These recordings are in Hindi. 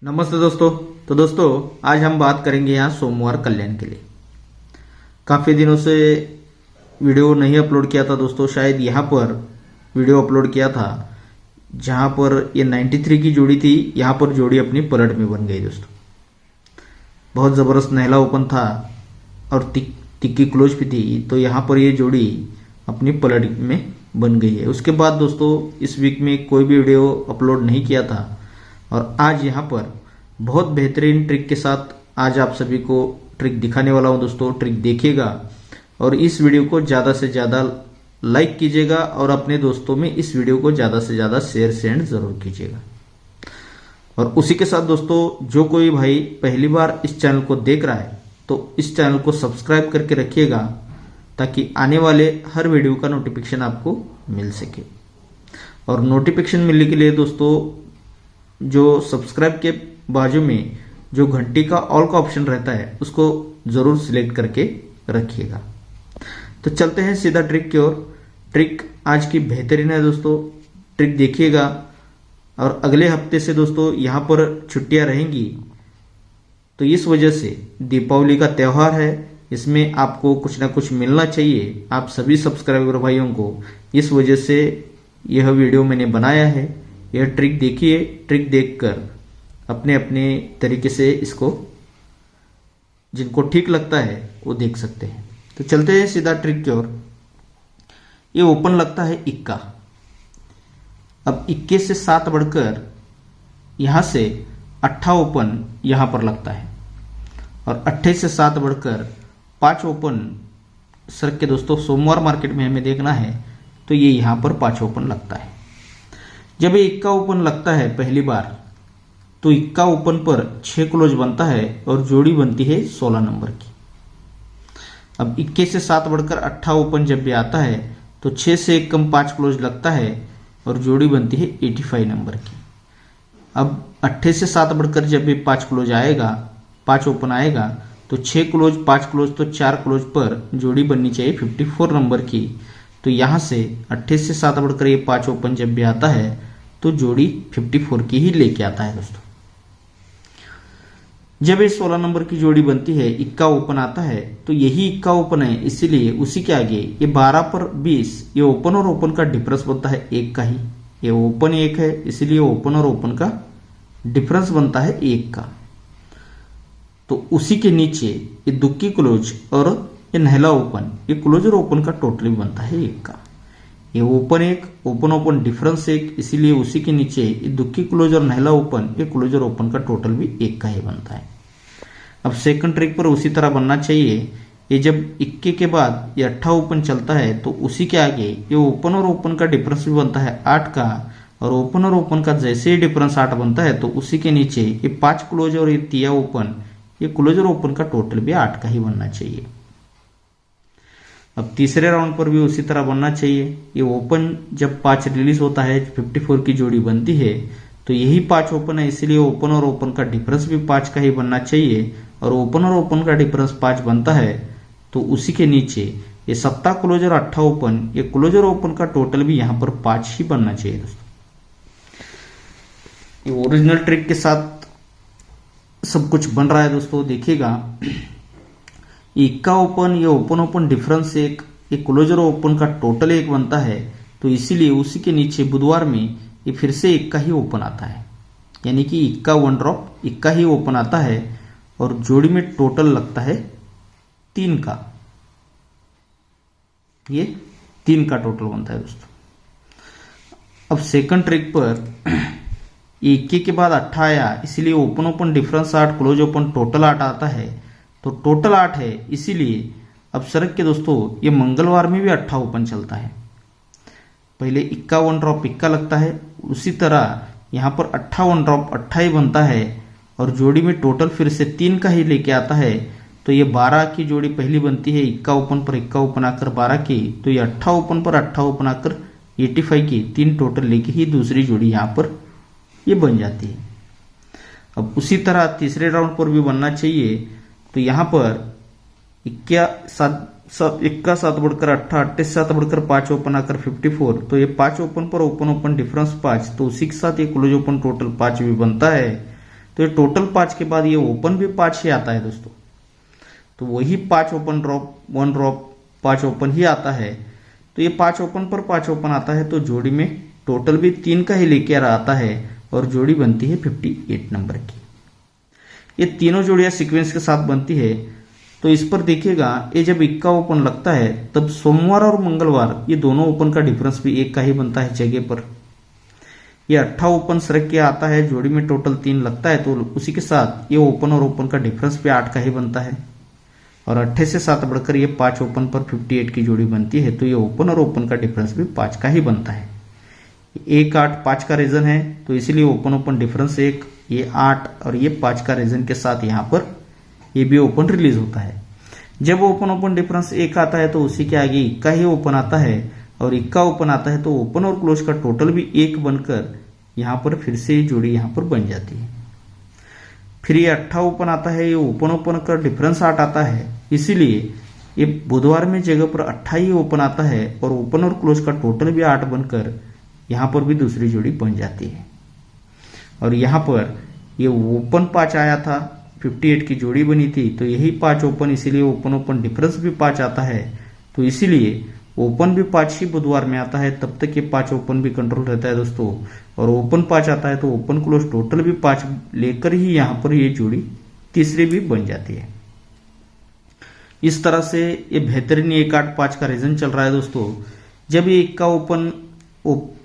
नमस्ते दोस्तों। तो दोस्तों आज हम बात करेंगे यहाँ सोमवार कल्याण के लिए। काफ़ी दिनों से वीडियो नहीं अपलोड किया था दोस्तों। शायद यहाँ पर वीडियो अपलोड किया था जहाँ पर ये 93 की जोड़ी थी। यहाँ पर जोड़ी अपनी पलट में बन गई दोस्तों। बहुत ज़बरदस्त नहला ओपन था और तिक्की क्लोज भी थी। तो यहाँ पर ये जोड़ी अपनी पलट में बन गई है। उसके बाद दोस्तों इस वीक में कोई भी वीडियो अपलोड नहीं किया था और आज यहाँ पर बहुत बेहतरीन ट्रिक के साथ आज आप सभी को ट्रिक दिखाने वाला हूँ दोस्तों। ट्रिक देखिएगा और इस वीडियो को ज़्यादा से ज़्यादा लाइक कीजिएगा और अपने दोस्तों में इस वीडियो को ज़्यादा से ज़्यादा शेयर सेंड ज़रूर कीजिएगा। और उसी के साथ दोस्तों जो कोई भाई पहली बार इस चैनल को देख रहा है तो इस चैनल को सब्सक्राइब करके रखिएगा ताकि आने वाले हर वीडियो का नोटिफिकेशन आपको मिल सके। और नोटिफिकेशन मिलने के लिए दोस्तों जो सब्सक्राइब के बाजू में जो घंटी का ऑल का ऑप्शन रहता है उसको ज़रूर सिलेक्ट करके रखिएगा। तो चलते हैं सीधा ट्रिक की ओर। ट्रिक आज की बेहतरीन है दोस्तों। ट्रिक देखिएगा और अगले हफ्ते से दोस्तों यहाँ पर छुट्टियाँ रहेंगी। तो इस वजह से दीपावली का त्यौहार है, इसमें आपको कुछ ना कुछ मिलना चाहिए आप सभी सब्सक्राइबर भाइयों को। इस वजह से यह वीडियो मैंने बनाया है। यह ट्रिक देखिए, ट्रिक देखकर अपने अपने तरीके से इसको जिनको ठीक लगता है वो देख सकते हैं। तो चलते हैं सीधा ट्रिक की ओर। ये ओपन लगता है इक्का। अब इक्के से 7 बढ़कर यहां से 8 ओपन यहां पर लगता है और 8 से 7 बढ़कर 5 ओपन सर के दोस्तों सोमवार मार्केट में हमें देखना है। तो ये यहां पर 5 ओपन लगता है। जब ये इक्का ओपन लगता है पहली बार तो इक्का ओपन पर 6 क्लोज बनता है और जोड़ी बनती है 16 नंबर की। अब इक्के से 7 बढ़कर 8 ओपन जब भी आता है तो 6 से 1 कम 5 क्लोज लगता है और जोड़ी बनती है 85 नंबर की। अब 8 से 7 बढ़कर जब भी 5 क्लोज आएगा, 5 ओपन आएगा तो 6 क्लोज 5 क्लोज तो 4 क्लोज पर जोड़ी बननी चाहिए 54 नंबर की। तो यहाँ से 8 से 7 बढ़कर ये 5 ओपन जब भी आता है तो जोड़ी 54 की ही लेके आता है दोस्तों। जब ये 16 नंबर की जोड़ी बनती है, इक्का ओपन आता है तो यही इक्का ओपन है, इसीलिए उसी के आगे ये 12 पर 20 ये ओपन और ओपन का डिफरेंस बनता है 1 का ही। ये ओपन 1 है इसीलिए ओपन और ओपन का डिफरेंस बनता है 1 का। तो उसी के नीचे ये दुक्की क्लोज और ये नहला ओपन, ये क्लोज और ओपन का टोटल बनता है 1 का। ये ओपन 1 ओपन ओपन डिफरेंस 1, इसीलिए उसी के नीचे ये दुक्की क्लोज और नहला ओपन, ये क्लोज और ओपन का टोटल भी 1 का ही बनता है। अब सेकंड ट्रिक पर उसी तरह बनना चाहिए। ये जब इक्के के बाद ये 8 ओपन चलता है तो उसी के आगे ये ओपन और ओपन का डिफरेंस भी बनता है 8 का और ओपन और ओपन का जैसे ही डिफरेंस 8 बनता है तो उसी के नीचे ये 5 क्लोज और ये 3 ओपन, ये क्लोज और ओपन का टोटल भी 8 का ही बनना चाहिए। अब तीसरे राउंड पर भी उसी तरह बनना चाहिए। ये ओपन जब 5 रिलीज होता है 54 की जोड़ी बनती है तो यही 5 ओपन है, इसीलिए ओपन और ओपन का डिफरेंस भी 5 का ही बनना चाहिए। और ओपन और ओपन का डिफरेंस 5 बनता है तो उसी के नीचे ये 7 क्लोज और 8 ओपन, ये क्लोज और ओपन का टोटल भी यहां पर 5 ही बनना चाहिए दोस्तों। ये ओरिजिनल ट्रिक के साथ सब कुछ बन रहा है दोस्तों, देखिएगा। इक्का ओपन, ये ओपन ओपन डिफरेंस 1, ये क्लोज और ओपन का टोटल 1 बनता है। तो इसीलिए उसी के नीचे बुधवार में ये फिर से इक्का ही ओपन आता है, यानी कि इक्का 1 ड्रॉप इक्का ही ओपन आता है और जोड़ी में टोटल लगता है 3 का। ये 3 का टोटल बनता है दोस्तों। अब सेकंड ट्रिक पर इक्के के बाद 8 आया, इसीलिए open open difference 8, close open total 8 आता है। तो टोटल 8 है, इसीलिए अब सरक के दोस्तों ये मंगलवार में भी 8 ओपन चलता है। पहले इक्का 1 ड्रॉप इक्का लगता है, उसी तरह यहाँ पर 8 1 ड्रॉप 8 ही बनता है और जोड़ी में टोटल फिर से 3 का ही लेके आता है। तो ये 12 की जोड़ी पहली बनती है, इक्का ओपन पर इक्का ओपन आकर 12 की, तो ये 8 ओपन पर 8 ओपन आकर 85 की, 3 टोटल लेके ही दूसरी जोड़ी यहाँ पर ये बन जाती है। अब उसी तरह तीसरे राउंड पर भी बनना चाहिए। तो यहाँ पर इक्का 7 बढ़कर 8, 8 से 7 बढ़कर 5 ओपन आकर 54, तो ये 5 ओपन पर ओपन ओपन डिफरेंस 5, तो उसी के साथ ये क्लोज ओपन टोटल 5 भी बनता है। तो ये टोटल 5 के बाद ये ओपन भी 5 ही आता है दोस्तों। तो वही 5 ओपन ड्रॉप 1 ड्रॉप 5 ओपन ही आता है। तो ये 5 ओपन पर 5 ओपन आता है, तो जोड़ी में टोटल भी 3 का ही लेके आता है और जोड़ी बनती है 58 नंबर की। ये तीनों जोड़ियां सीक्वेंस के साथ बनती है। तो इस पर देखिएगा, ये जब इक्का ओपन लगता है तब सोमवार और मंगलवार ये दोनों ओपन का डिफरेंस भी 1 का ही बनता है जगह पर। ये 8 ओपन सरक के आता है, जोड़ी में टोटल 3 लगता है, तो उसी के साथ ये ओपन और ओपन का डिफरेंस भी 8 का ही बनता है। और 8 से 7 बढ़कर ये 5 ओपन पर 58 की जोड़ी बनती है, तो ये ओपन और ओपन का डिफरेंस भी 5 का ही बनता है। 1 8 5 का रीजन है, तो इसीलिए ओपन ओपन डिफरेंस 1, ये 8 और ये 5 का रीजन के साथ यहाँ पर ये भी ओपन रिलीज होता है। जब ओपन ओपन डिफरेंस 1 आता है तो उसी के आगे इक्का ही ओपन आता है, और इक्का ओपन आता है तो ओपन और क्लोज का टोटल भी 1 बनकर यहाँ पर फिर से ये जोड़ी यहाँ पर बन जाती है। फिर ये 8 ओपन आता है, ये ओपन ओपन का डिफरेंस 8 आता है, इसीलिए ये बुधवार में जगह पर 8 ही ओपन आता है और ओपन और क्लोज का टोटल भी 8 बनकर यहाँ पर भी दूसरी जोड़ी बन जाती है। और यहाँ पर ये ओपन 5 आया था, 58 की जोड़ी बनी थी, तो यही 5 ओपन, इसीलिए ओपन ओपन डिफरेंस भी 5 आता है। तो इसीलिए ओपन भी 5 ही बुधवार में आता है, तब तक ये 5 ओपन भी कंट्रोल रहता है दोस्तों। और ओपन 5 आता है तो ओपन क्लोज टोटल भी 5 लेकर ही यहाँ पर ये जोड़ी तीसरी भी बन जाती है। इस तरह से ये बेहतरीन 1 8 5 का रीजन चल रहा है दोस्तों। जब ये 1 का ओपन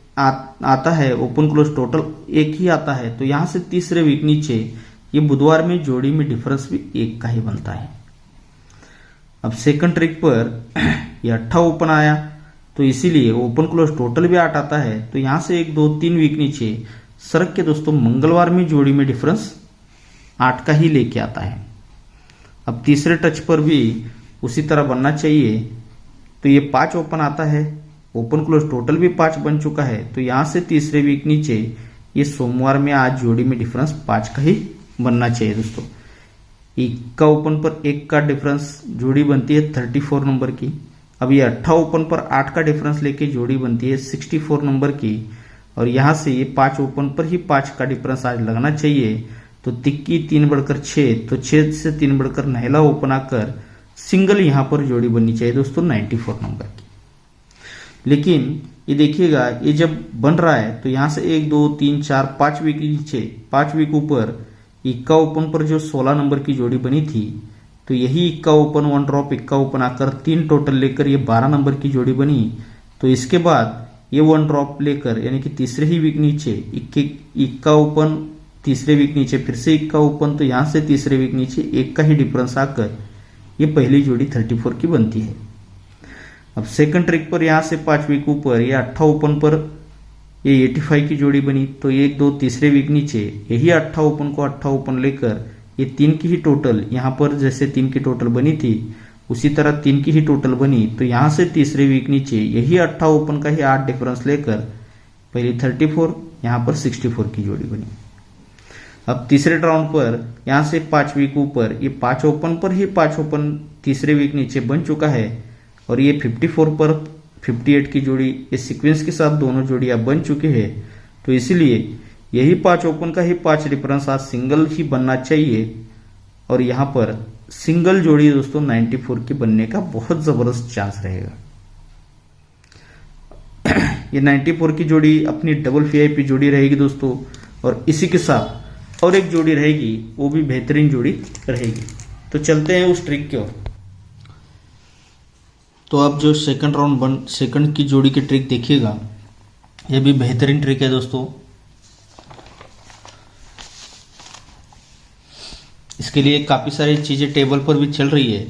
आता है, ओपन क्लोज टोटल 1 ही आता है, तो यहाँ से तीसरे वीक नीचे ये बुधवार में जोड़ी में डिफरेंस भी 1 का ही बनता है। अब सेकंड ट्रिक पर ये 8 ओपन आया, तो इसीलिए ओपन क्लोज टोटल भी 8 आता है, तो यहां से 1 2 3 वीक नीचे सरक के दोस्तों मंगलवार में जोड़ी में डिफरेंस 8 का ही लेके आता है। अब तीसरे टच पर भी उसी तरह बनना चाहिए, तो ये 5 ओपन आता है, ओपन क्लोज टोटल भी 5 बन चुका है, तो यहां से तीसरे वीक नीचे ये सोमवार में आज जोड़ी में डिफरेंस 5 का ही बनना चाहिए दोस्तों। 1 का ओपन पर 1 का डिफरेंस जोड़ी बनती है 34 नंबर की। अब ये 8 ओपन पर 8 का डिफरेंस लेके जोड़ी बनती है 64 नंबर की। और यहां से ये 5 ओपन पर ही 5 का डिफरेंस आज लगना चाहिए, तो तिक्की 3 बढ़कर 6, तो 6 से 3 बढ़कर नहला ओपन आकर सिंगल यहां पर जोड़ी बननी चाहिए दोस्तों 94 नंबर की। लेकिन ये देखिएगा, ये जब बन रहा है तो यहां से 1 2 3 4 5 वीक नीचे 5 वीक ऊपर इक्का ओपन पर जो 16 नंबर की जोड़ी बनी थी, तो यही इक्का ओपन 1 ड्रॉप इक्का ओपन आकर 3 टोटल लेकर ये 12 नंबर की जोड़ी बनी। तो इसके बाद ये 1 ड्रॉप लेकर यानी कि तीसरे ही वीक नीचे इक्का ओपन, तीसरे वीक नीचे फिर से इक्का ओपन, तो यहां से तीसरे वीक नीचे 1 का ही डिफरेंस आकर ये पहली जोड़ी 34 की बनती है। अब सेकंड ट्रिक पर यहां से 5 वीक ऊपर ये 8 ओपन पर ये 85 की जोड़ी बनी, तो 1 2 तीसरे वीक नीचे यही 8 ओपन को 8 ओपन लेकर ये 3 की ही टोटल, यहां पर जैसे 3 की टोटल बनी थी उसी तरह 3 की ही टोटल बनी, तो यहां से तीसरे वीक नीचे यही 8 ओपन का ही 8 डिफरेंस लेकर पहले 34 यहां पर 64 की जोड़ी बनी। अब तीसरे राउंड पर यहां से 5 वीक ऊपर ये 5 ओपन पर ही 5 ओपन तीसरे वीक नीचे बन चुका है, और ये 54 पर 58 की जोड़ी ये सीक्वेंस के साथ दोनों जोड़ियां बन चुकी है, तो इसलिए यही 5 ओपन का ही 5 डिफरेंस आज सिंगल ही बनना चाहिए। और यहां पर सिंगल जोड़ी दोस्तों 94 की बनने का बहुत जबरदस्त चांस रहेगा। ये 94 की जोड़ी अपनी डबल वीआईपी जोड़ी रहेगी दोस्तों, और इसी के साथ और एक जोड़ी रहेगी, वो भी बेहतरीन जोड़ी रहेगी। तो चलते हैं उस ट्रिक की ओर। तो अब जो सेकंड की जोड़ी की ट्रिक देखिएगा, यह भी बेहतरीन ट्रिक है दोस्तों। इसके लिए काफ़ी सारी चीज़ें टेबल पर भी चल रही है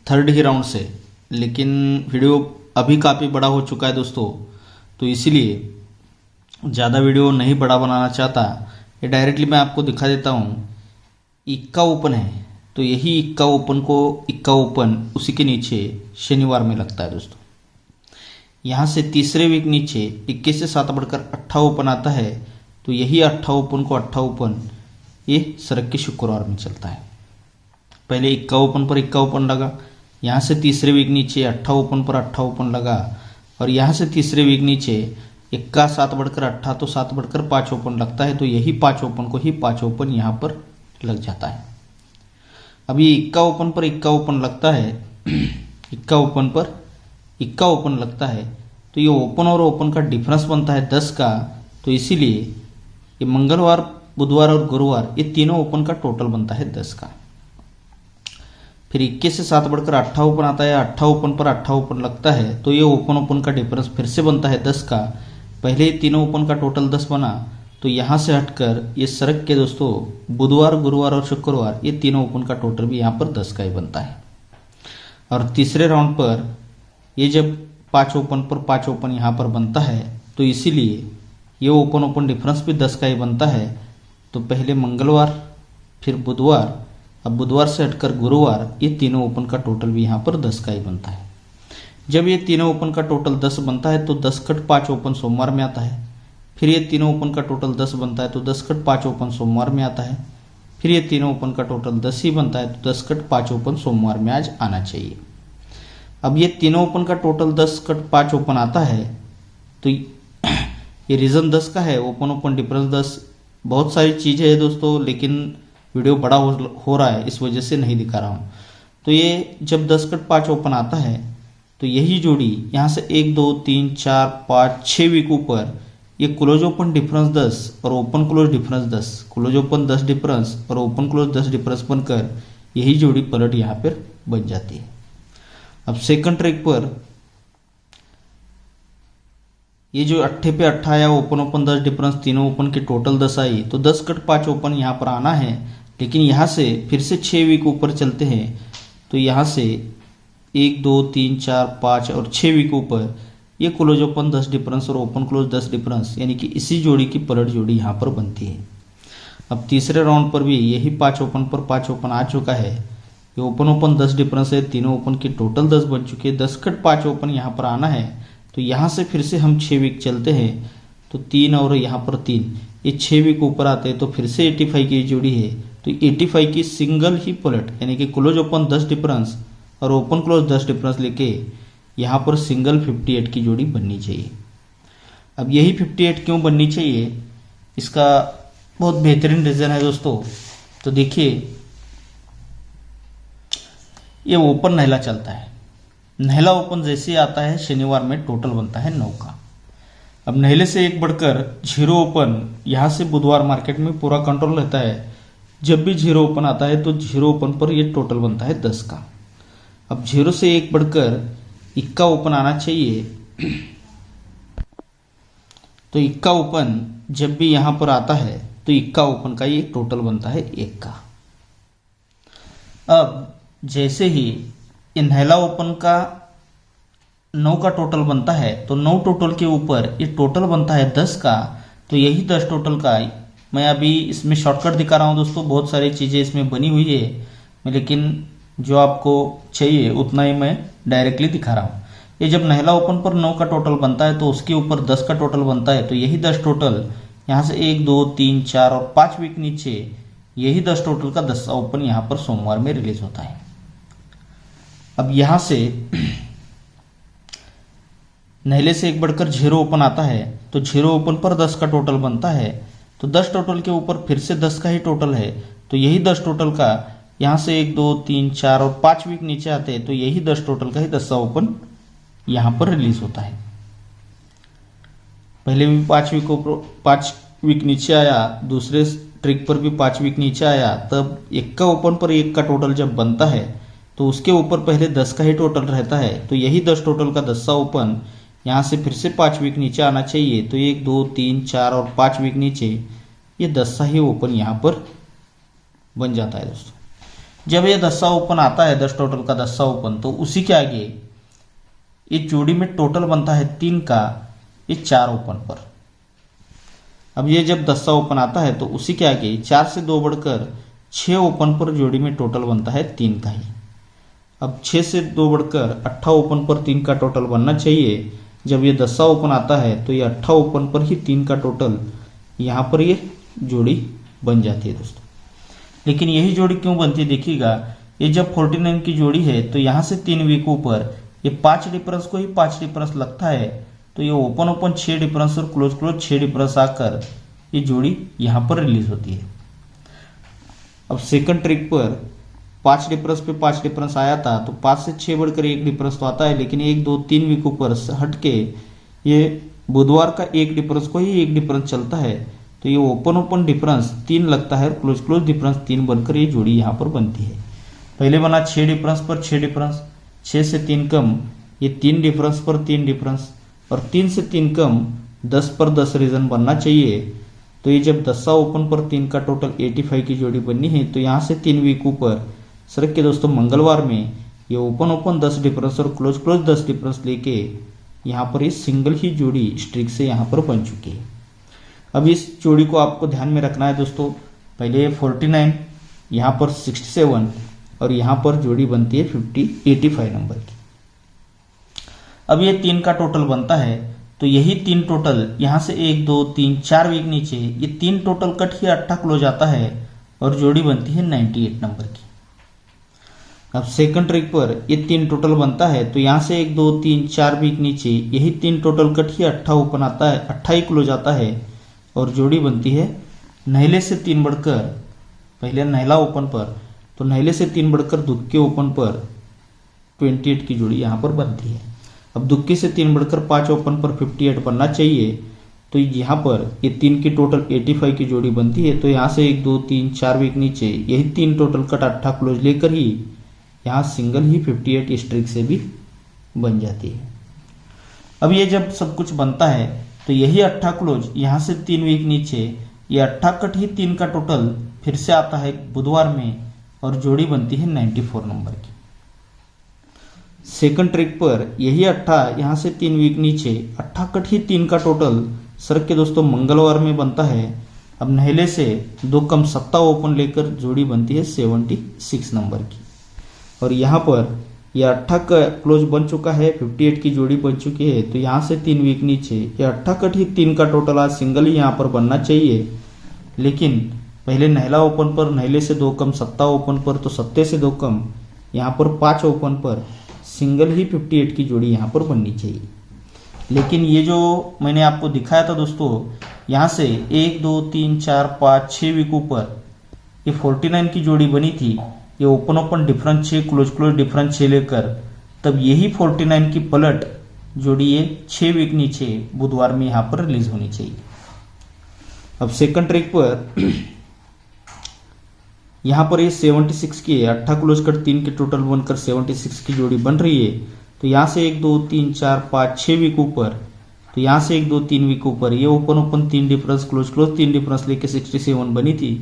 थर्ड ही राउंड से, लेकिन वीडियो अभी काफ़ी बड़ा हो चुका है दोस्तों, तो इसीलिए ज़्यादा वीडियो नहीं बड़ा बनाना चाहता। ये डायरेक्टली मैं आपको दिखा देता हूँ। इक्का ओपन है, तो यही इक्का ओपन उसी के नीचे शनिवार में लगता है दोस्तों। यहाँ से तीसरे वीक नीचे 21 से 7 बढ़कर 8 ओपन आता है, तो यही 8 ओपन को 8 ओपन ये सरक के शुक्रवार में चलता है। पहले इक्का ओपन पर इक्का ओपन लगा, यहाँ से तीसरे वीक नीचे 8 ओपन पर 8 ओपन लगा, और यहाँ से तीसरे वीक नीचे इक्का 7 बढ़कर 8 तो 7 बढ़कर 5 ओपन लगता है, तो यही 5 ओपन को ही 5 ओपन यहाँ पर लग जाता है। अब ये इक्का ओपन पर इक्का ओपन लगता है, इक्का ओपन पर इक्का ओपन लगता है, तो ये ओपन और ओपन का डिफरेंस बनता है 10 का। तो इसीलिए ये मंगलवार, बुधवार और गुरुवार ये तीनों ओपन का टोटल बनता है 10 का। फिर 21 से 7 बढ़कर 8 ओपन आता है, 8 ओपन पर 8 ओपन लगता है, तो ये ओपन ओपन का डिफरेंस फिर से बनता है 10 का। पहले ही तीनों ओपन का टोटल 10 बना, तो यहाँ से हटकर ये सरक के दोस्तों बुधवार, गुरुवार और शुक्रवार ये तीनों ओपन का टोटल भी यहाँ पर 10 का ही बनता है। और तीसरे राउंड पर ये जब 5 ओपन पर 5 ओपन यहाँ पर बनता है, तो इसीलिए ये ओपन ओपन डिफरेंस भी 10 का ही बनता है। तो पहले मंगलवार, फिर बुधवार, अब बुधवार से हटकर गुरुवार ये तीनों ओपन का टोटल भी यहाँ पर 10 का ही बनता है। जब ये तीनों ओपन का टोटल 10 बनता है तो 10 कट 5 ओपन सोमवार में आता है। फिर ये तीनों ओपन का टोटल 10 बनता है तो 10 कट 5 ओपन सोमवार में आता है। फिर ये तीनों ओपन का टोटल 10 ही बनता है तो 10 कट 5 ओपन सोमवार में आज आना चाहिए। अब ये तीनों ओपन का टोटल 10 कट 5 ओपन आता है, तो ये रीज़न 10 का है, ओपन ओपन डिफरेंस 10। बहुत सारी चीज़ें हैं दोस्तों, लेकिन वीडियो बड़ा हो रहा है, इस वजह से नहीं दिखा रहा हूँ। तो ये जब 10 कट 5 ओपन आता है, तो यही जोड़ी यहाँ से 1 2 3 4 5 6 वीक ऊपर ये क्लोज ओपन डिफरेंस 10 और open close difference 10, close open 10 difference और ओपन क्लोज 10 डिफरेंस बनकर यही जोड़ी पलट यहाँ पर बन जाती है। अब सेकंड ट्रैक पर ये जो 8 पे 8 आया, ओपन ओपन 10 डिफरेंस, तीनों ओपन के टोटल 10 आई, तो 10 कट 5 ओपन यहाँ पर आना है। लेकिन यहाँ से फिर से 6 वीक ऊपर चलते हैं, तो यहाँ से 1 2 3 4 5 और 6 वीक ऊपर ये क्लोज ओपन 10 डिफरेंस और ओपन क्लोज 10 डिफरेंस, यानी कि इसी जोड़ी की पलट जोड़ी यहाँ पर बनती है। अब तीसरे राउंड पर भी यही 5 ओपन पर 5 ओपन आ चुका है। ये ओपन ओपन 10 डिफरेंस है, तीनों ओपन के टोटल 10 बन चुके हैं, 10 कट 5 ओपन यहाँ पर आना है। तो यहाँ से फिर से हम 6 वीक चलते हैं, तो 3 और यहाँ पर 3, ये 6 वीक ऊपर आते हैं, तो फिर से 85 की जोड़ी है। तो 85 की सिंगल ही पलट, यानी कि क्लोज ओपन 10 डिफरेंस और ओपन क्लोज 10 डिफरेंस लेके यहाँ पर सिंगल 58 की जोड़ी बननी चाहिए। अब यही 58 क्यों बननी चाहिए, इसका बहुत बेहतरीन रीज़न है दोस्तों। तो देखिए, ये ओपन नहला चलता है, नहला ओपन जैसे आता है शनिवार में टोटल बनता है 9 का। अब नहले से एक बढ़कर 0 ओपन, यहाँ से बुधवार मार्केट में पूरा कंट्रोल रहता है। जब भी 0 ओपन आता है तो 0 ओपन पर ये टोटल बनता है 10 का। अब 0 से एक बढ़कर इक्का ओपन आना चाहिए, तो इक्का ओपन जब भी यहाँ पर आता है तो इक्का ओपन का ये टोटल बनता है 1 का। अब जैसे ही नहला ओपन का 9 का टोटल बनता है, तो 9 टोटल के ऊपर ये टोटल बनता है 10 का। तो यही 10 टोटल का मैं अभी इसमें शॉर्टकट दिखा रहा हूँ दोस्तों, बहुत सारी चीज़ें इसमें बनी हुई है, लेकिन जो आपको चाहिए उतना ही मैं डायरेक्टली दिखा रहा हूँ। ये जब नहला ओपन पर 9 का टोटल बनता है तो उसके ऊपर 10 का टोटल बनता है, तो यही 10 टोटल यहाँ से 1 2 3 4 और 5 वीक नीचे यही 10 टोटल का 10 ओपन यहाँ पर सोमवार में रिलीज होता है। अब यहाँ से नहले से एक बढ़कर 0 ओपन आता है, तो 0 ओपन पर 10 का टोटल बनता है, तो 10 टोटल के ऊपर फिर से 10 का ही टोटल है, तो यही 10 टोटल का यहाँ से 1 2 3 4 और 5 वीक नीचे आते हैं, तो यही 10 टोटल का ही 10 ओपन यहाँ पर रिलीज होता है। पहले भी 5 वीक नीचे आया, दूसरे ट्रिक पर भी 5 वीक नीचे आया, तब 1 का ओपन पर 1 का टोटल जब बनता है तो उसके ऊपर पहले 10 का ही टोटल रहता है, तो यही 10 टोटल का 10 ओपन यहाँ से फिर से 5 वीक नीचे आना चाहिए, तो 1 2 3 4 और 5 वीक नीचे ये 10 ही ओपन यहाँ पर बन जाता है दोस्तों। जब ये 10 ओपन आता है, 10 टोटल का 10 ओपन, तो उसी के आगे इस जोड़ी में टोटल बनता है 3 का, ये 4 ओपन पर। अब ये जब 10 ओपन आता है तो उसी के आगे 4 से 2 बढ़कर 6 ओपन पर जोड़ी में टोटल बनता है 3 का ही। अब 6 से 2 बढ़कर 8 ओपन पर 3 का टोटल बनना चाहिए। जब ये 10 ओपन आता है तो ये 8 ओपन पर ही 3 का टोटल यहाँ पर ये जोड़ी बन जाती है दोस्तों। लेकिन यही जोड़ी क्यों बनती है देखिएगा, ये जब 49 की जोड़ी है तो यहाँ से 3 वीक ऊपर ये 5 डिफरेंस को ही 5 डिफरेंस लगता है, तो ये ओपन ओपन 6 डिफरेंस और क्लोज क्लोज 6 डिफरेंस आकर ये जोड़ी यहाँ पर रिलीज होती है। अब सेकंड ट्रिक पर 5 डिफरेंस पे 5 डिफरेंस आया था, तो 5 से 6 बढ़कर 1 डिफरेंस तो आता है, लेकिन 1 2 3 वीकों पर हटके ये बुधवार का 1 डिफरेंस को ही 1 डिफरेंस चलता है, तो ये ओपन ओपन डिफरेंस 3 लगता है और क्लोज क्लोज डिफरेंस 3 बनकर ये जोड़ी यहाँ पर बनती है। पहले बना 6 डिफरेंस पर 6 डिफरेंस, 6 से 3 कम ये 3 डिफरेंस पर 3 डिफरेंस, और 3 से 3 कम 10 पर 10 रीजन बनना चाहिए। तो ये जब 10 ओपन पर 3 का टोटल 85 की जोड़ी बननी है, तो यहाँ से 3 वीक ऊपर सर के दोस्तों मंगलवार में ये ओपन ओपन 10 डिफरेंस और क्लोज क्लोज 10 डिफरेंस लेके यहाँ पर ये सिंगल ही जोड़ी स्ट्रिक से यहाँ पर बन चुकी है। अब इस जोड़ी को आपको ध्यान में रखना है दोस्तों। पहले 49, यहाँ पर 67 और यहाँ पर जोड़ी बनती है 85 नंबर की। अब ये 3 का टोटल बनता है, तो यही 3 टोटल यहाँ से 1 2 3 4 वीक नीचे ये 3 टोटल कट ही 8 क्लोज आता है और जोड़ी बनती है 98 नंबर की। अब सेकंड ट्रिक पर ये 3 टोटल बनता है, तो यहाँ से 1 2 3 4 वीक नीचे यही 3 टोटल कट ही 8 ओपन आता है, 8 क्लोज आता है और जोड़ी बनती है नहले से 3 बढ़कर, पहले नहला ओपन पर, तो नहले से 3 बढ़कर दुक्के ओपन पर 28 की जोड़ी यहाँ पर बनती है। अब दुक्के से 3 बढ़कर 5 ओपन पर 58 बनना चाहिए, तो यहाँ पर ये 3 की टोटल 85 की जोड़ी बनती है। तो यहाँ से 1 2 3 4 वीक नीचे यही 3 टोटल कट 8 क्लोज लेकर ही यहाँ सिंगल ही 58 स्ट्रिक से भी बन जाती है। अब ये जब सब कुछ बनता है, तो यही 8 क्लोज यहाँ से 3 वीक नीचे ये 8 कट ही 3 का टोटल फिर से आता है बुधवार में और जोड़ी बनती है 94 नंबर की। सेकंड ट्रिक पर यही 8 यहाँ से 3 वीक नीचे 8 कट ही 3 का टोटल सर के दोस्तों मंगलवार में बनता है। अब नहले से 2 कम 7 ओपन लेकर जोड़ी बनती है 76 नंबर की। और यहाँ पर यह 8 का क्लोज बन चुका है, 58 की जोड़ी बन चुकी है। तो यहाँ से 3 वीक नीचे यह 8 कट ही 3 का टोटल आज सिंगल ही यहाँ पर बनना चाहिए, लेकिन पहले नहला ओपन पर नहले से 2 कम 7 ओपन पर, तो 7 से 2 कम यहाँ पर 5 ओपन पर सिंगल ही 58 की जोड़ी यहाँ पर बननी चाहिए। लेकिन ये जो मैंने आपको दिखाया था दोस्तों, यहाँ से 1 2 3 4 5 6 वीक ऊपर ये 49 की जोड़ी बनी थी, ये open open difference 6 close close difference 6 लेकर, तब यही 49 की पलट जोड़ी ये 6 वीक नीचे बुधवार में यहाँ पर रिलीज होनी चाहिए। अब सेकंड ट्रिक पर यहाँ पर ये 76 की है, 8 क्लोज कट 3 के टोटल बनकर 76 की जोड़ी बन रही है। तो यहाँ से 1 2 3 4 5 6 वीक ऊपर, तो यहाँ से 1 2 3 वीक ऊपर ये open open 3 difference close close 3 difference लेके 67 बनी थी।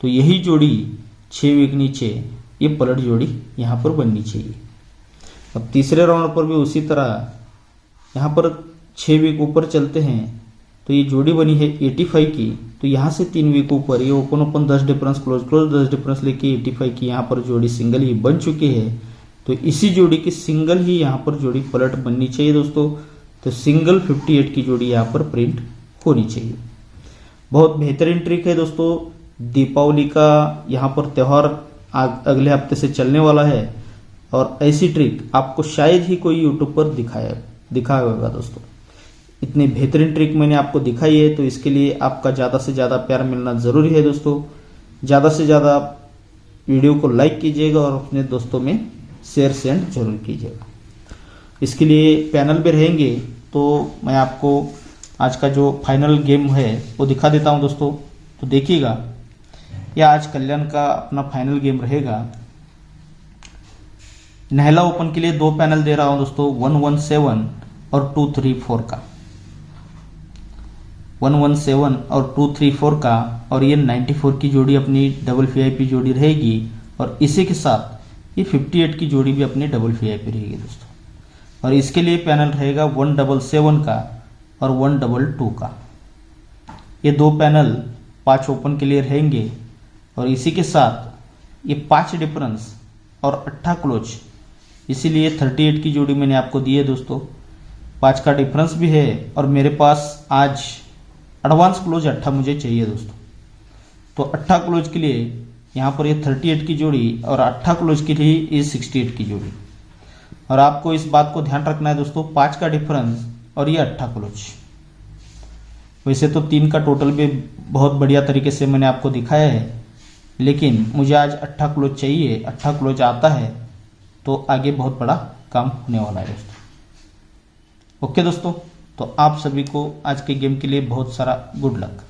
तो यही जोड़ी 6 वीक नीचे ये पलट जोड़ी यहाँ पर बननी चाहिए। अब तीसरे राउंड पर भी उसी तरह यहाँ पर 6 वीक ऊपर चलते हैं, तो ये जोड़ी बनी है 85 की। तो यहाँ से 3 वीक ऊपर ये open open 10 difference close close 10 difference लेके 85 की यहाँ पर जोड़ी सिंगल ही बन चुकी है। तो इसी जोड़ी की सिंगल ही यहाँ पर जोड़ी पलट बननी चाहिए दोस्तों। तो सिंगल 58 की जोड़ी यहाँ पर प्रिंट होनी चाहिए। बहुत बेहतरीन ट्रिक है दोस्तों। दीपावली का यहाँ पर त्यौहार अगले हफ्ते से चलने वाला है और ऐसी ट्रिक आपको शायद ही कोई यूट्यूब पर दिखाया होगा दोस्तों। इतनी बेहतरीन ट्रिक मैंने आपको दिखाई है, तो इसके लिए आपका ज़्यादा से ज़्यादा प्यार मिलना ज़रूरी है दोस्तों। ज़्यादा से ज़्यादा वीडियो को लाइक कीजिएगा और अपने दोस्तों में शेयर सेंड जरूर कीजिएगा। इसके लिए पैनल पे रहेंगे तो मैं आपको आज का जो फाइनल गेम है वो दिखा देता हूं दोस्तों। तो देखिएगा, यह आज कल्याण का अपना फाइनल गेम रहेगा। नहला ओपन के लिए 2 पैनल दे रहा हूं दोस्तों, 117 और 234 का, 117 और 234 का, और ये 94 की जोड़ी अपनी डबल VIP जोड़ी रहेगी और इसी के साथ ये 58 की जोड़ी भी अपनी डबल VIP रहेगी दोस्तों। और इसके लिए पैनल रहेगा 177 का और 122 का। ये 2 पैनल 5 ओपन के लिए रहेंगे और इसी के साथ ये 5 डिफरेंस और 8 क्लोज, इसीलिए 38 की जोड़ी मैंने आपको दी है दोस्तों। 5 का डिफरेंस भी है और मेरे पास आज एडवांस क्लोज 8 मुझे चाहिए दोस्तों। तो 8 क्लोज के लिए यहाँ पर ये 38 की जोड़ी और 8 क्लोज के लिए ये 68 की जोड़ी। और आपको इस बात को ध्यान रखना है दोस्तों, 5 का डिफरेंस और ये 8 क्लोच। वैसे तो 3 का टोटल भी बहुत बढ़िया तरीके से मैंने आपको दिखाया है, लेकिन मुझे आज 8 क्लोच चाहिए। 8 क्लोच आता है तो आगे बहुत बड़ा काम होने वाला है दोस्तों। ओके दोस्तों, तो आप सभी को आज के गेम के लिए बहुत सारा गुड लक।